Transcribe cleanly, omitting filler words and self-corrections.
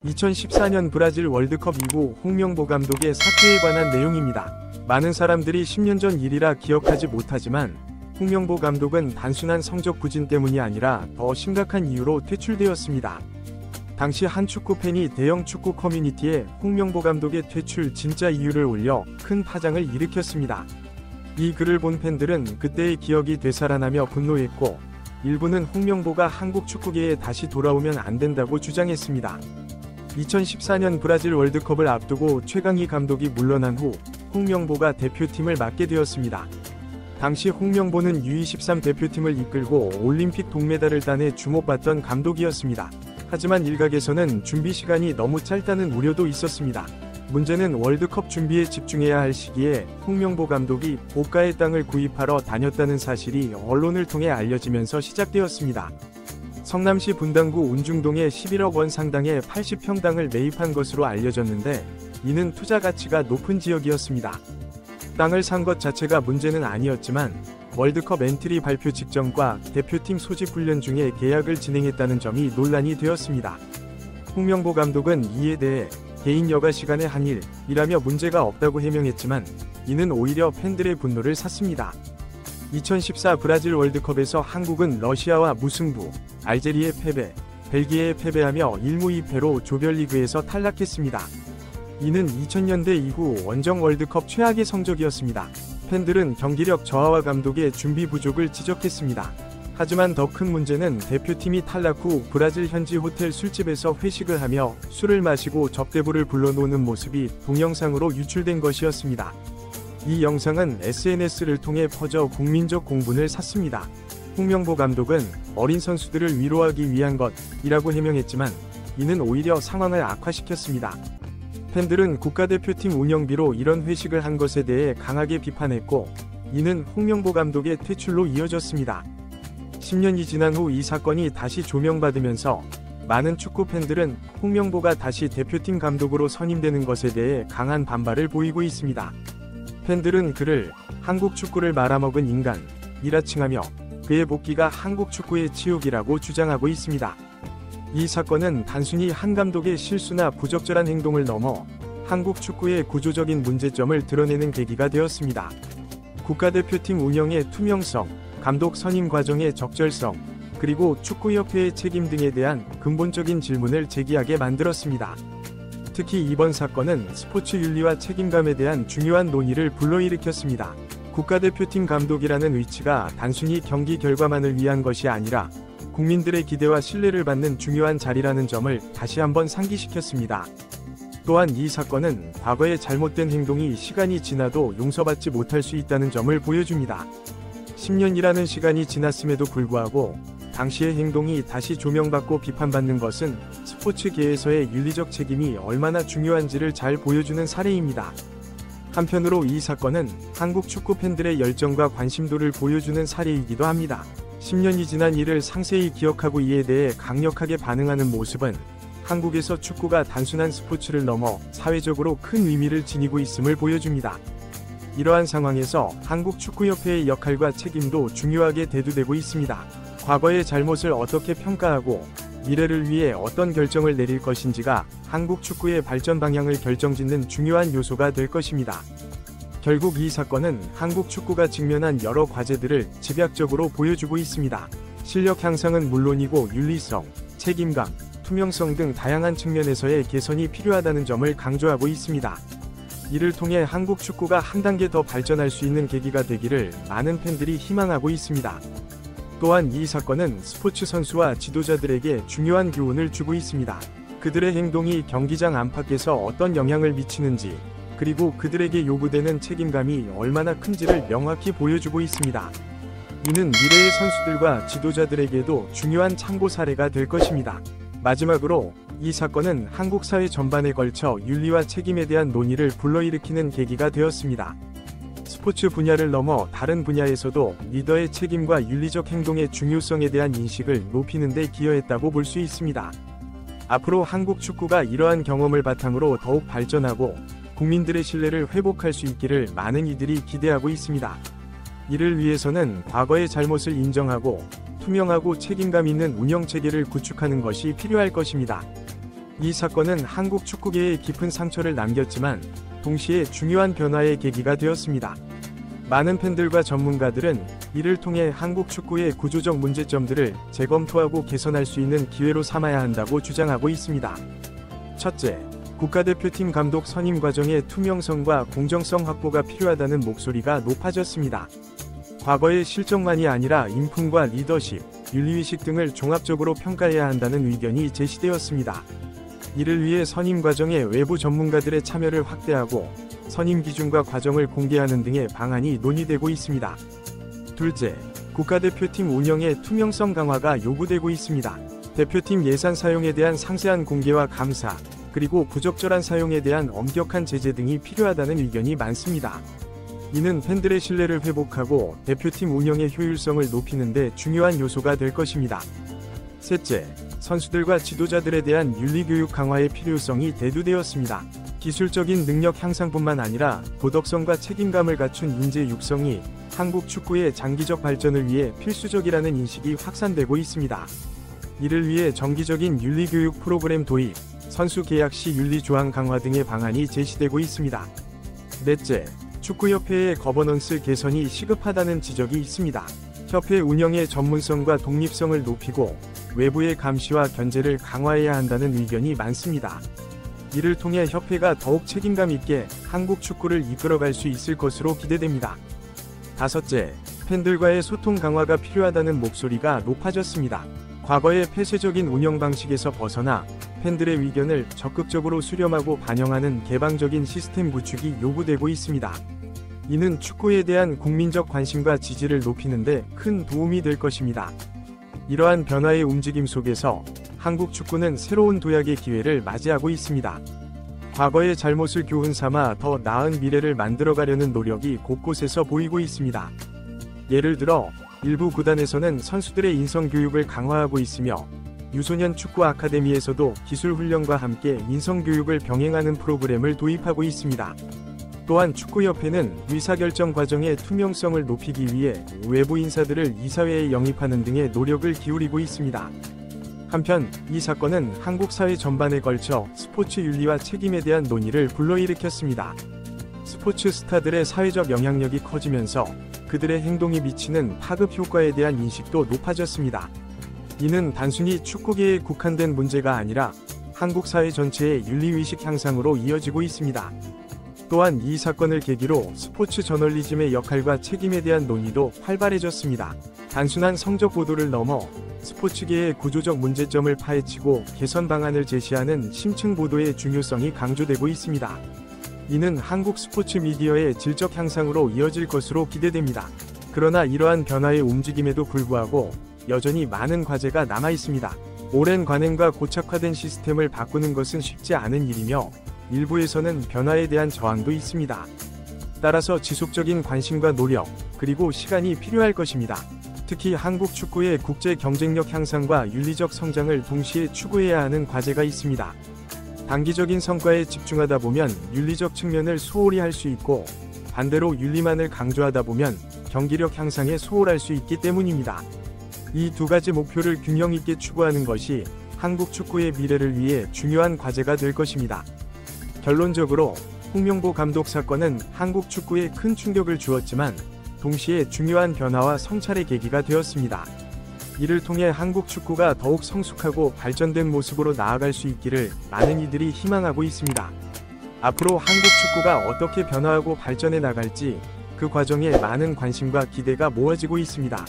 2014년 브라질 월드컵 이후 홍명보 감독의 사퇴에 관한 내용입니다. 많은 사람들이 10년 전 일이라 기억하지 못하지만 홍명보 감독은 단순한 성적 부진 때문이 아니라 더 심각한 이유로 퇴출되었습니다. 당시 한 축구팬이 대형 축구 커뮤니티에 홍명보 감독의 퇴출 진짜 이유를 올려 큰 파장을 일으켰습니다. 이 글을 본 팬들은 그때의 기억이 되살아나며 분노했고, 일부는 홍명보가 한국 축구계에 다시 돌아오면 안 된다고 주장했습니다. 2014년 브라질 월드컵을 앞두고 최강희 감독이 물러난 후 홍명보가 대표팀을 맡게 되었습니다. 당시 홍명보는 U23 대표팀을 이끌고 올림픽 동메달을 따내 주목받던 감독이었습니다. 하지만 일각에서는 준비 시간이 너무 짧다는 우려도 있었습니다. 문제는 월드컵 준비에 집중해야 할 시기에 홍명보 감독이 고가의 땅을 구입하러 다녔다는 사실이 언론을 통해 알려지면서 시작되었습니다. 성남시 분당구 운중동에 11억 원 상당의 80평당을 매입한 것으로 알려졌는데, 이는 투자 가치가 높은 지역이었습니다. 땅을 산 것 자체가 문제는 아니었지만 월드컵 엔트리 발표 직전과 대표팀 소집 훈련 중에 계약을 진행했다는 점이 논란이 되었습니다. 홍명보 감독은 이에 대해 개인 여가 시간에 한 일이라며 문제가 없다고 해명했지만, 이는 오히려 팬들의 분노를 샀습니다. 2014 브라질 월드컵에서 한국은 러시아와 무승부, 알제리에 패배, 벨기에에 패배하며 1무 2패로 조별리그에서 탈락했습니다. 이는 2000년대 이후 원정 월드컵 최악의 성적이었습니다. 팬들은 경기력 저하와 감독의 준비 부족을 지적했습니다. 하지만 더 큰 문제는 대표팀이 탈락 후 브라질 현지 호텔 술집에서 회식을 하며 술을 마시고 접대부를 불러놓는 모습이 동영상으로 유출된 것이었습니다. 이 영상은 SNS를 통해 퍼져 국민적 공분을 샀습니다. 홍명보 감독은 어린 선수들을 위로하기 위한 것이라고 해명했지만, 이는 오히려 상황을 악화시켰습니다. 팬들은 국가대표팀 운영비로 이런 회식을 한 것에 대해 강하게 비판했고, 이는 홍명보 감독의 퇴출로 이어졌습니다. 10년이 지난 후 이 사건이 다시 조명받으면서 많은 축구 팬들은 홍명보가 다시 대표팀 감독으로 선임되는 것에 대해 강한 반발을 보이고 있습니다. 팬들은 그를 한국 축구를 말아먹은 인간이라 칭하며 그의 복귀가 한국 축구의 치욕이라고 주장하고 있습니다. 이 사건은 단순히 한 감독의 실수나 부적절한 행동을 넘어 한국 축구의 구조적인 문제점을 드러내는 계기가 되었습니다. 국가대표팀 운영의 투명성, 감독 선임 과정의 적절성, 그리고 축구협회의 책임 등에 대한 근본적인 질문을 제기하게 만들었습니다. 특히 이번 사건은 스포츠 윤리와 책임감에 대한 중요한 논의를 불러일으켰습니다. 국가대표팀 감독이라는 위치가 단순히 경기 결과만을 위한 것이 아니라 국민들의 기대와 신뢰를 받는 중요한 자리라는 점을 다시 한번 상기시켰습니다. 또한 이 사건은 과거의 잘못된 행동이 시간이 지나도 용서받지 못할 수 있다는 점을 보여줍니다. 10년이라는 시간이 지났음에도 불구하고 당시의 행동이 다시 조명받고 비판받는 것은 스포츠계에서의 윤리적 책임이 얼마나 중요한지를 잘 보여주는 사례입니다. 한편으로 이 사건은 한국 축구 팬들의 열정과 관심도를 보여주는 사례이기도 합니다. 10년이 지난 일을 상세히 기억하고 이에 대해 강력하게 반응하는 모습은 한국에서 축구가 단순한 스포츠를 넘어 사회적으로 큰 의미를 지니고 있음을 보여줍니다. 이러한 상황에서 한국축구협회의 역할과 책임도 중요하게 대두되고 있습니다. 과거의 잘못을 어떻게 평가하고 미래를 위해 어떤 결정을 내릴 것인지가 한국 축구의 발전 방향을 결정짓는 중요한 요소가 될 것입니다. 결국 이 사건은 한국 축구가 직면한 여러 과제들을 집약적으로 보여주고 있습니다. 실력 향상은 물론이고 윤리성, 책임감, 투명성 등 다양한 측면에서의 개선이 필요하다는 점을 강조하고 있습니다. 이를 통해 한국 축구가 한 단계 더 발전할 수 있는 계기가 되기를 많은 팬들이 희망하고 있습니다. 또한 이 사건은 스포츠 선수와 지도자들에게 중요한 교훈을 주고 있습니다. 그들의 행동이 경기장 안팎에서 어떤 영향을 미치는지, 그리고 그들에게 요구되는 책임감이 얼마나 큰지를 명확히 보여주고 있습니다. 이는 미래의 선수들과 지도자들에게도 중요한 참고 사례가 될 것입니다. 마지막으로 이 사건은 한국 사회 전반에 걸쳐 윤리와 책임에 대한 논의를 불러일으키는 계기가 되었습니다. 스포츠 분야를 넘어 다른 분야에서도 리더의 책임과 윤리적 행동의 중요성에 대한 인식을 높이는 데 기여했다고 볼 수 있습니다. 앞으로 한국 축구가 이러한 경험을 바탕으로 더욱 발전하고 국민들의 신뢰를 회복할 수 있기를 많은 이들이 기대하고 있습니다. 이를 위해서는 과거의 잘못을 인정하고 투명하고 책임감 있는 운영 체계를 구축하는 것이 필요할 것입니다. 이 사건은 한국 축구계에 깊은 상처를 남겼지만 동시에 중요한 변화의 계기가 되었습니다. 많은 팬들과 전문가들은 이를 통해 한국 축구의 구조적 문제점들을 재검토하고 개선할 수 있는 기회로 삼아야 한다고 주장하고 있습니다. 첫째, 국가대표팀 감독 선임 과정의 투명성과 공정성 확보가 필요하다는 목소리가 높아졌습니다. 과거의 실적만이 아니라 인품과 리더십, 윤리의식 등을 종합적으로 평가해야 한다는 의견이 제시되었습니다. 이를 위해 선임 과정에 외부 전문가들의 참여를 확대하고 선임 기준과 과정을 공개하는 등의 방안이 논의되고 있습니다. 둘째, 국가대표팀 운영의 투명성 강화가 요구되고 있습니다. 대표팀 예산 사용에 대한 상세한 공개와 감사, 그리고 부적절한 사용에 대한 엄격한 제재 등이 필요하다는 의견이 많습니다. 이는 팬들의 신뢰를 회복하고 대표팀 운영의 효율성을 높이는 데 중요한 요소가 될 것입니다. 셋째, 선수들과 지도자들에 대한 윤리교육 강화의 필요성이 대두되었습니다. 기술적인 능력 향상뿐만 아니라 도덕성과 책임감을 갖춘 인재 육성이 한국 축구의 장기적 발전을 위해 필수적이라는 인식이 확산되고 있습니다. 이를 위해 정기적인 윤리교육 프로그램 도입, 선수 계약 시 윤리 조항 강화 등의 방안이 제시되고 있습니다. 넷째, 축구협회의 거버넌스 개선이 시급하다는 지적이 있습니다. 협회 운영의 전문성과 독립성을 높이고 외부의 감시와 견제를 강화해야 한다는 의견이 많습니다. 이를 통해 협회가 더욱 책임감 있게 한국 축구를 이끌어갈 수 있을 것으로 기대됩니다. 다섯째, 팬들과의 소통 강화가 필요하다는 목소리가 높아졌습니다. 과거의 폐쇄적인 운영 방식에서 벗어나 팬들의 의견을 적극적으로 수렴하고 반영하는 개방적인 시스템 구축이 요구되고 있습니다. 이는 축구에 대한 국민적 관심과 지지를 높이는 데 큰 도움이 될 것입니다. 이러한 변화의 움직임 속에서 한국 축구는 새로운 도약의 기회를 맞이하고 있습니다. 과거의 잘못을 교훈 삼아 더 나은 미래를 만들어가려는 노력이 곳곳에서 보이고 있습니다. 예를 들어 일부 구단에서는 선수들의 인성 교육을 강화하고 있으며 유소년 축구 아카데미에서도 기술 훈련과 함께 인성 교육을 병행하는 프로그램을 도입하고 있습니다. 또한 축구협회는 의사결정 과정의 투명성을 높이기 위해 외부 인사들을 이사회에 영입하는 등의 노력을 기울이고 있습니다. 한편 이 사건은 한국 사회 전반에 걸쳐 스포츠 윤리와 책임에 대한 논의를 불러일으켰습니다. 스포츠 스타들의 사회적 영향력이 커지면서 그들의 행동이 미치는 파급 효과에 대한 인식도 높아졌습니다. 이는 단순히 축구계에 국한된 문제가 아니라 한국 사회 전체의 윤리의식 향상으로 이어지고 있습니다. 또한 이 사건을 계기로 스포츠 저널리즘의 역할과 책임에 대한 논의도 활발해졌습니다. 단순한 성적 보도를 넘어 스포츠계의 구조적 문제점을 파헤치고 개선 방안을 제시하는 심층 보도의 중요성이 강조되고 있습니다. 이는 한국 스포츠 미디어의 질적 향상으로 이어질 것으로 기대됩니다. 그러나 이러한 변화의 움직임에도 불구하고 여전히 많은 과제가 남아 있습니다. 오랜 관행과 고착화된 시스템을 바꾸는 것은 쉽지 않은 일이며 일부에서는 변화에 대한 저항도 있습니다. 따라서 지속적인 관심과 노력, 그리고 시간이 필요할 것입니다. 특히 한국 축구의 국제 경쟁력 향상과 윤리적 성장을 동시에 추구해야 하는 과제가 있습니다. 단기적인 성과에 집중하다 보면 윤리적 측면을 소홀히 할 수 있고 반대로 윤리만을 강조하다 보면 경기력 향상에 소홀할 수 있기 때문입니다. 이 두 가지 목표를 균형 있게 추구하는 것이 한국 축구의 미래를 위해 중요한 과제가 될 것입니다. 결론적으로 홍명보 감독 사건은 한국 축구에 큰 충격을 주었지만 동시에 중요한 변화와 성찰의 계기가 되었습니다. 이를 통해 한국 축구가 더욱 성숙하고 발전된 모습으로 나아갈 수 있기를 많은 이들이 희망하고 있습니다. 앞으로 한국 축구가 어떻게 변화하고 발전해 나갈지 그 과정에 많은 관심과 기대가 모아지고 있습니다.